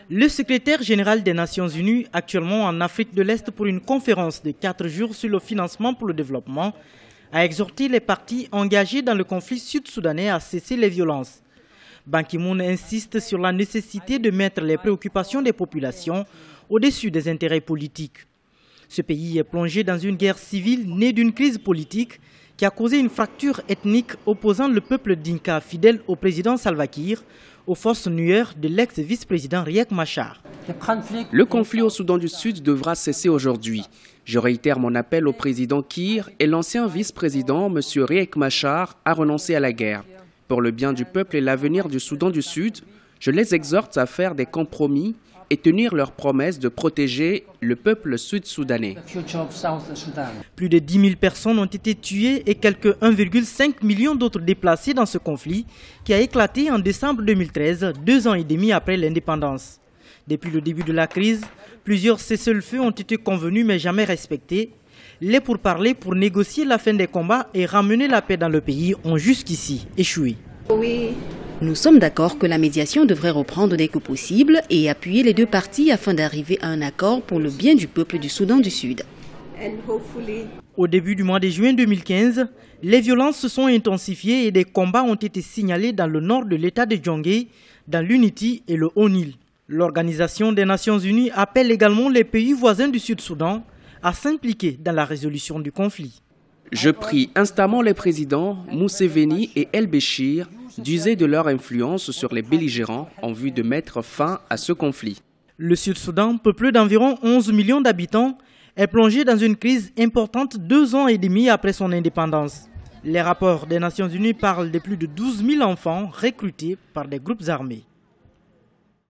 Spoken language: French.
Le secrétaire général des Nations Unies, actuellement en Afrique de l'Est pour une conférence de 4 jours sur le financement pour le développement, a exhorté les parties engagées dans le conflit sud-soudanais à cesser les violences. Ban Ki-moon insiste sur la nécessité de mettre les préoccupations des populations au-dessus des intérêts politiques. Ce pays est plongé dans une guerre civile née d'une crise politique qui a causé une fracture ethnique opposant le peuple dinka fidèle au président Salva Kiir aux forces nuères de l'ex-vice-président Riek Machar. Le conflit au Soudan du Sud devra cesser aujourd'hui. Je réitère mon appel au président Kiir et l'ancien vice-président M. Riek Machar à renoncer à la guerre. Pour le bien du peuple et l'avenir du Soudan du Sud, je les exhorte à faire des compromis et tenir leur promesse de protéger le peuple sud-soudanais. Plus de 10 000 personnes ont été tuées et quelques 1,5 million d'autres déplacés dans ce conflit qui a éclaté en décembre 2013, 2 ans et demi après l'indépendance. Depuis le début de la crise, plusieurs cessez-le-feu ont été convenus mais jamais respectés. Les pourparlers pour négocier la fin des combats et ramener la paix dans le pays ont jusqu'ici échoué. Nous sommes d'accord que la médiation devrait reprendre dès que possible et appuyer les deux parties afin d'arriver à un accord pour le bien du peuple du Soudan du Sud. Au début du mois de juin 2015, les violences se sont intensifiées et des combats ont été signalés dans le nord de l'état de Djongé, dans l'Unity et le Haut-Nil. L'Organisation des Nations Unies appelle également les pays voisins du Sud-Soudan à s'impliquer dans la résolution du conflit. Je prie instamment les présidents Museveni et El-Béchir d'user de leur influence sur les belligérants en vue de mettre fin à ce conflit. Le Sud-Soudan, peuplé d'environ 11 millions d'habitants, est plongé dans une crise importante 2 ans et demi après son indépendance. Les rapports des Nations Unies parlent de plus de 12 000 enfants recrutés par des groupes armés.